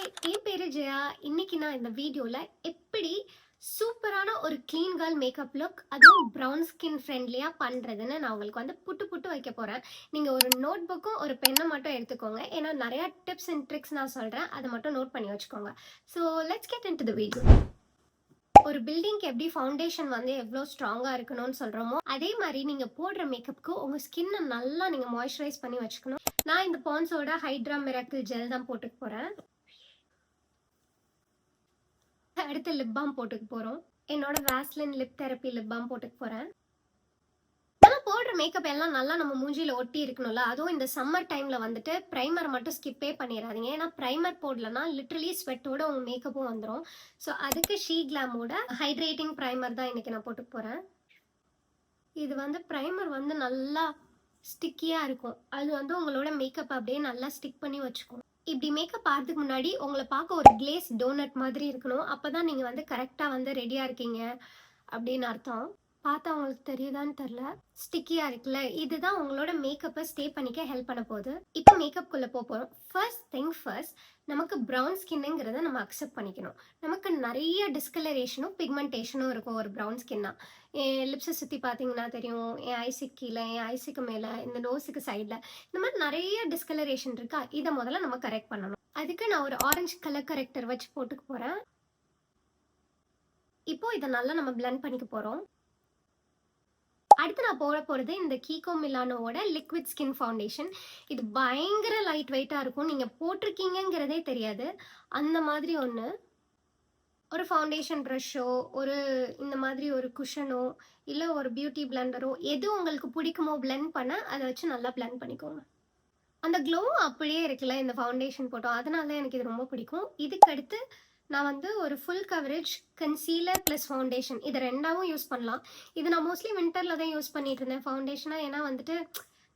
என் பேரு ஜெயா. இன்னைக்கு நான் இந்த வீடியோல எப்படி சூப்பரான ஒரு க்ளீன் கேர்ள் மேக்கப் லுக் அதுவும் ப்ரௌன் ஸ்கின் ஃப்ரெண்ட்லியா பண்றதுன்னு நான் உங்களுக்கு வந்து புட்டு புட்டு வைக்க போறேன். நீங்க ஒரு நோட் புக்கும் ஒரு பென்னும் மட்டும் எடுத்துக்கோங்க. ஏன்னா நிறைய டிப்ஸ் அண்ட் ட்ரிக்ஸ் நான் சொல்றேன், அதை மட்டும் நோட் பண்ணி வச்சுக்கோங்க. So let's get into the video. ஒரு பில்டிங்க்கு எப்படி ஃபவுண்டேஷன் வந்து எவ்வளோ ஸ்ட்ராங்காக இருக்கணும்னு சொல்கிறோமோ அதே மாதிரி நீங்கள் போடுற மேக்கப்புக்கு உங்கள் ஸ்கின்னை நல்லா நீங்கள் மாய்ஸ்சரைஸ் பண்ணி வச்சுக்கணும். நான் இந்த பான்ஸோட ஹைட்ரா மிராக்கிள் ஜெல் தான் போட்டுக்க போகிறேன். அடுத்து லிப் பாம் போட்டுக்க போகிறோம். என்னோட Vaseline lip therapy lip balm போட்டுக்க போகிறேன். நான் போடுற மேக்கப் எல்லாம் நல்லா நம்ம மூஞ்சியில் ஒட்டி இருக்கணும்ல, அதுவும் இந்த சம்மர் டைமில் வந்துட்டு ப்ரைமர் மட்டும் ஸ்கிப்பே பண்ணிடாதீங்க. ஏன்னா ப்ரைமர் போடலன்னா லிட்ரலி ஸ்வெட்டோட உங்கள் மேக்கப்பும் வந்துடும். ஸோ அதுக்கு ஷீ கிளாமோட ஹைட்ரேட்டிங் ப்ரைமர் தான் இன்றைக்கி நான் போட்டுக்க போகிறேன். இது வந்து ப்ரைமர் வந்து நல்லா ஸ்டிக்கியாக இருக்கும். அது வந்து உங்களோட மேக்கப் அப்படியே நல்லா ஸ்டிக் பண்ணி வச்சுக்கும். இப்படி மேக்கப் ஆகிறதுக்கு முன்னாடி உங்களை பார்க்க ஒரு கிளேஸ் டோனட் மாதிரி இருக்கணும். அப்போ தான் நீங்கள் வந்து கரெக்டாக வந்து ரெடியாக இருக்கீங்க அப்படின்னு அர்த்தம். பார்த்தா உங்களுக்கு தெரியுதான்னு தெரில, ஸ்டிக்கியாக இருக்குல்ல, இதுதான் உங்களோட மேக்கப்பை ஸ்டே பண்ணிக்க ஹெல்ப் பண்ண போகுது. இப்போ மேக்கப்குள்ளே போகிறோம். ஃபர்ஸ்ட் திங் ஃபர்ஸ்ட், நமக்கு ப்ரௌன் ஸ்கின்னுங்கிறத நம்ம அக்செப்ட் பண்ணிக்கணும். நமக்கு நிறைய டிஸ்கலரேஷனும் பிக்மெண்டேஷனும் இருக்கும் ஒரு ப்ரௌன் ஸ்கின்னா. என் லிப்ஸை சுற்றி பார்த்தீங்கன்னா தெரியும், என் ஐஸுக்கு கீழே, என் ஐஸுக்கு மேலே, இந்த நோஸுக்கு சைடில், இந்த மாதிரி நிறைய டிஸ்கலரேஷன் இருக்கா. இதை முதல்ல நம்ம கரெக்ட் பண்ணணும். அதுக்கு நான் ஒரு ஆரஞ்சு கலர் கரெக்டர் வச்சு போட்டுக்க போகிறேன். இப்போ இதை நல்லா நம்ம பிளெண்ட் பண்ணிக்க போகிறோம். அடுத்து நான் போட போகிறது இந்த கீகோ மிலானோவோட லிக்விட் ஸ்கின் ஃபவுண்டேஷன். இது பயங்கர லைட் வெயிட்டாக இருக்கும், நீங்கள் போட்டிருக்கீங்கிறதே தெரியாது. அந்த மாதிரி ஒன்று, ஒரு ஃபவுண்டேஷன் ப்ரஷ்ஷோ, ஒரு இந்த மாதிரி ஒரு குஷனோ, இல்லை ஒரு பியூட்டி பிளெண்டரோ, எது உங்களுக்கு பிடிக்குமோ பிளெண்ட் பண்ண அதை வச்சு நல்லா பிளெண்ட் பண்ணிக்கோங்க. அந்த க்ளோ அப்படியே இருக்குல்ல இந்த ஃபவுண்டேஷன் போட்டோம், அதனால எனக்கு இது ரொம்ப பிடிக்கும். இதுக்கு அடுத்து நான் வந்து ஒரு full coverage concealer plus foundation இது ரெண்டாவும் யூஸ் பண்ணலாம். இது நான் மோஸ்ட்லி வின்டரில் தான் யூஸ் பண்ணிட்டு இருந்தேன் ஃபவுண்டேஷனாக. ஏன்னா வந்துட்டு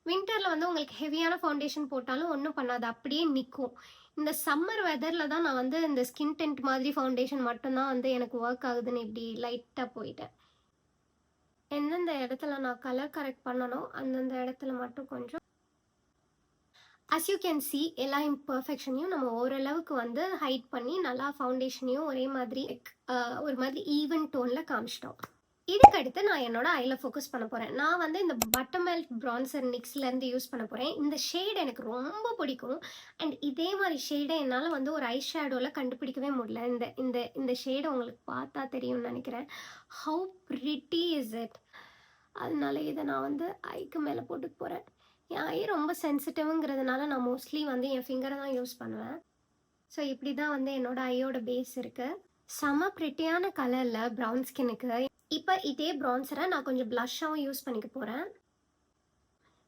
வின்டரில் வந்து உங்களுக்கு ஹெவியான ஃபவுண்டேஷன் போட்டாலும் ஒன்றும் பண்ணாது, அப்படியே நிற்கும். இந்த சம்மர் வெதரில் தான் நான் வந்து இந்த ஸ்கின் டென்ட் மாதிரி ஃபவுண்டேஷன் மட்டும்தான் வந்து எனக்கு ஒர்க் ஆகுதுன்னு இப்படி லைட்டாக போயிட்டேன். எந்தெந்த இடத்துல நான் கலர் கரெக்ட் பண்ணணும் அந்தந்த இடத்துல மட்டும் கொஞ்சம். as you can see எல்லா இம்பர்ஃபெக்ஷனையும் நம்ம ஓரளவுக்கு வந்து ஹைட் பண்ணி நல்லா ஃபவுண்டேஷனையும் ஒரே மாதிரி ஒரு மாதிரி ஈவன் டோனில் காமிச்சிட்டோம். இதுக்கு அடுத்து நான் என்னோட ஐல ஃபோக்கஸ் பண்ண போகிறேன். நான் வந்து இந்த பட்டர்மெல்ட் ப்ரான்சர் நிக்ஸ்லேருந்து யூஸ் பண்ண போகிறேன். இந்த ஷேட் எனக்கு ரொம்ப பிடிக்கும். அண்ட் இதே மாதிரி ஷேடை என்னால் வந்து ஒரு ஐ ஷேடோவில் கண்டுபிடிக்கவே முடியல. இந்த இந்த இந்த ஷேடை உங்களுக்கு பார்த்தா தெரியும்னு நினைக்கிறேன். How pretty is it. அதனால இதை நான் வந்து ஐக்கு மேலே போட்டுக்க போகிறேன். என் ஐ ரொம்ப சென்சிட்டிவ்ங்கிறதுனால நான் மோஸ்ட்லி வந்து என் ஃபிங்கரை தான் யூஸ் பண்ணுவேன். ஸோ இப்படி தான் வந்து என்னோட ஐயோட பேஸ் இருக்குது. செம ப்ரிட்டியான கலரில் ப்ரௌன் ஸ்கின்னுக்கு. இப்போ இதே ப்ரான்சரை நான் கொஞ்சம் ப்ளஷ்ஷாகவும் யூஸ் பண்ணிக்க போகிறேன்.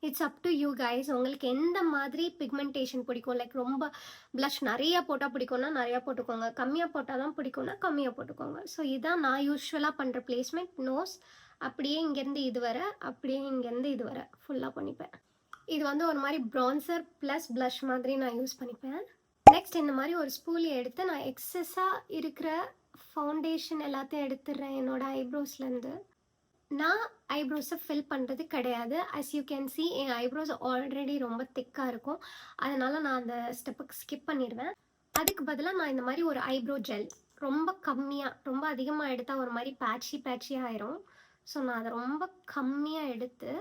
It's up to you guys, உங்களுக்கு எந்த மாதிரி பிக்மெண்டேஷன் பிடிக்கும். லைக் ரொம்ப ப்ளஷ் நிறையா போட்டால் பிடிக்கும்னா நிறையா போட்டுக்கோங்க, கம்மியாக போட்டால் தான் பிடிக்கும்னா கம்மியாக போட்டுக்கோங்க. ஸோ இதான் நான் யூஸ்வலாக பண்ணுற பிளேஸ்மெண்ட். நோஸ் அப்படியே இங்கேருந்து இது வர, அப்படியே இங்கேருந்து இது வர ஃபுல்லாக பண்ணிப்பேன். இது வந்து ஒரு மாதிரி ப்ரான்சர் ப்ளஸ் ப்ளஷ் மாதிரி நான் யூஸ் பண்ணிப்பேன். நெக்ஸ்ட் இந்த மாதிரி ஒரு ஸ்பூலி எடுத்து நான் எக்ஸஸாக இருக்கிற ஃபவுண்டேஷன் எல்லாத்தையும் எடுத்துடுறேன் என்னோட ஐப்ரோஸ்லேருந்து. நான் ஐப்ரோஸை ஃபில் பண்ணுறது கிடையாது. as you can see N eyebrows already ரொம்ப திக்காக இருக்கும், அதனால் நான் அந்த ஸ்டெப்புக்கு ஸ்கிப் பண்ணிடுவேன். அதுக்கு பதிலாக நான் இந்த மாதிரி ஒரு ஐப்ரோ ஜெல் ரொம்ப கம்மியாக, ரொம்ப அதிகமாக எடுத்தால் ஒரு மாதிரி பேட்சியாக ஆயிரும். ஸோ நான் அதை ரொம்ப கம்மியாக எடுத்து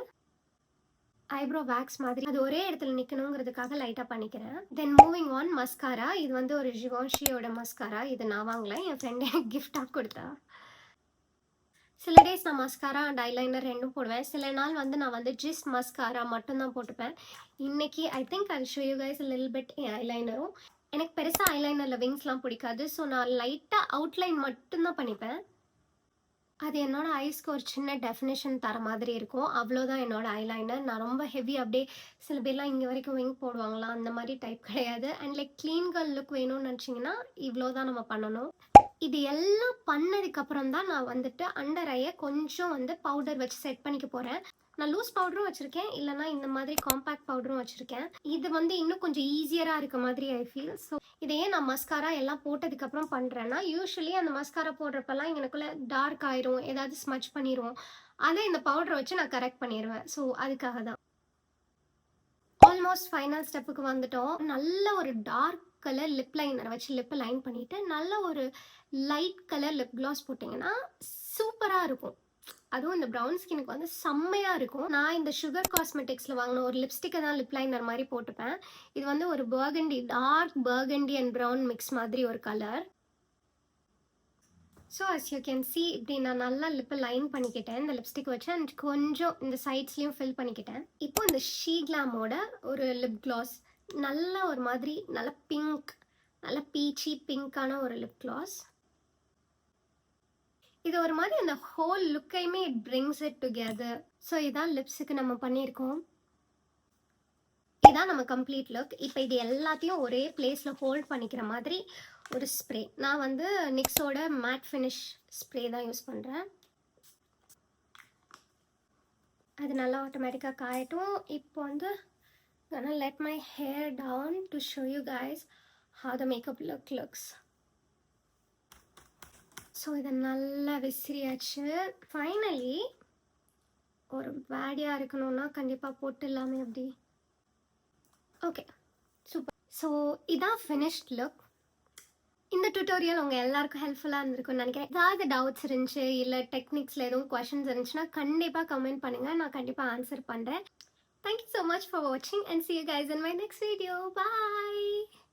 ஐப்ரோ வேக்ஸ் மாதிரி அது ஒரே இடத்துல நிற்கணுங்கிறதுக்காக லைட்டாக பண்ணிக்கிறேன். தென் மூவிங் ஆன் மஸ்காரா. இது வந்து ஒரு ஜிவான்ஷியோட மஸ்காரா. இது நான் வாங்கல, என் ஃப்ரெண்டு எனக்கு கிஃப்டாக கொடுத்தா. சில டேஸ் நான் மஸ்காரா அண்ட் ஐலைனர் ரெண்டும் போடுவேன். சில நாள் வந்து நான் வந்து ஜஸ்ட் மஸ்காரா மட்டும்தான் போட்டுப்பேன். இன்னைக்கு I think I show you guys a little bit என் ஐலைனரும். எனக்கு பெருசாக ஐலைனரில் விங்ஸ்லாம் பிடிக்காது. ஸோ நான் லைட்டாக அவுட்லைன் மட்டும்தான் பண்ணிப்பேன். அது என்னோட ஐஸ்க்கு ஒரு சின்ன டெஃபினேஷன் தர மாதிரி இருக்கும், அவ்வளோதான் என்னோட ஐலைனர். நான் ரொம்ப ஹெவி அப்படியே சில பேர்லாம் இங்கே வரைக்கும் விங் போடுவாங்களா, அந்த மாதிரி டைப் கிடையாது. And like clean girl look வேணும்னு நினச்சிங்கன்னா இவ்வளோ தான் நம்ம பண்ணணும். இது எல்லாம் பண்ணதுக்கப்புறம் தான் நான் வந்துட்டு அண்டர் ஐயை கொஞ்சம் வந்து பவுடர் வச்சு செட் பண்ணிக்க போகிறேன். நான் லூஸ் பவுடரும் வச்சுருக்கேன், இல்லைனா இந்த மாதிரி காம்பேக்ட் பவுடரும் வச்சுருக்கேன். இது வந்து இன்னும் கொஞ்சம் ஈஸியராக இருக்க மாதிரி ஐ ஃபீல். ஸோ இதையே நான் மஸ்காரா எல்லாம் போட்டதுக்கப்புறம் பண்ணுறேன்னா, யூஸ்வலி அந்த மஸ்காரா போடுறப்பெல்லாம் எனக்குள்ளே டார்க் ஆயிரும், ஏதாவது ஸ்மச் பண்ணிடும். அதை இந்த பவுடரை வச்சு நான் கரெக்ட் பண்ணிடுவேன். ஸோ அதுக்காக தான். ஆல்மோஸ்ட் ஃபைனல் ஸ்டெப்புக்கு வந்துட்டோம். நல்ல ஒரு டார்க் கலர் லிப் லைனர் வச்சு லிப்பை லைன் பண்ணிவிட்டு நல்ல ஒரு லைட் கலர் லிப் கிளாஸ் போட்டிங்கன்னா சூப்பராக இருக்கும். அதுவும் இந்த ப்ரௌன் ஸ்கினுக்கு வந்து செம்மையாக இருக்கும். நான் இந்த சுகர் காஸ்மெட்டிக்ஸில் வாங்கின ஒரு லிப்ஸ்டிக்கை தான் லிப் லைனர் மாதிரி போட்டுப்பேன். இது வந்து ஒரு burgundy, dark burgundy and brown mix மாதிரி ஒரு colour. So as you can see இப்படி நான் நல்லா லிப்பை லைன் பண்ணிக்கிட்டேன் இந்த லிப்ஸ்டிக் வச்சு, அண்ட் கொஞ்சம் இந்த சைட்ஸ்லையும் ஃபில் பண்ணிக்கிட்டேன். இப்போ இந்த ஷீ கிளாமோட ஒரு லிப் கிளாஸ், நல்ல ஒரு மாதிரி நல்ல பிங்க், நல்ல பீச்சி பிங்க்கான ஒரு லிப் கிளாஸ். இது ஒரு மாதிரி அந்த ஹோல் லுக்கையுமே it brings it together. So இதான் லிப்ஸுக்கு நம்ம பண்ணியிருக்கோம். இதான் நம்ம கம்ப்ளீட் லுக். இப்போ இது எல்லாத்தையும் ஒரே பிளேஸில் ஹோல்ட் பண்ணிக்கிற மாதிரி ஒரு ஸ்ப்ரே. நான் வந்து நிக்ஸோட மேட் ஃபினிஷ் ஸ்ப்ரே தான் யூஸ் பண்ணுறேன். அது நல்லா ஆட்டோமேட்டிக்காக காயட்டும். இப்போ வந்து gonna let my hair down to show you guys how the makeup look looks. So இதை நல்லா விசிறியாச்சு. ஃபைனலி ஒரு பேடியாக இருக்கணும்னா கண்டிப்பாக போட்டுடலாமே அப்படி. Okay, super. ஸோ இதான் ஃபினிஷ்ட் லுக். இந்த டுட்டோரியல் உங்கள் எல்லாருக்கும் ஹெல்ப்ஃபுல்லாக இருந்திருக்கும்னு நினைக்கிறேன். ஏதாவது டவுட்ஸ் இருந்துச்சு இல்லை டெக்னிக்ஸில் எதுவும் கொஷின்ஸ் இருந்துச்சுன்னா கண்டிப்பாக கமெண்ட் பண்ணுங்கள், நான் கண்டிப்பாக ஆன்சர் பண்ணுறேன். Thank you so much for watching and see you guys in my next video. Bye!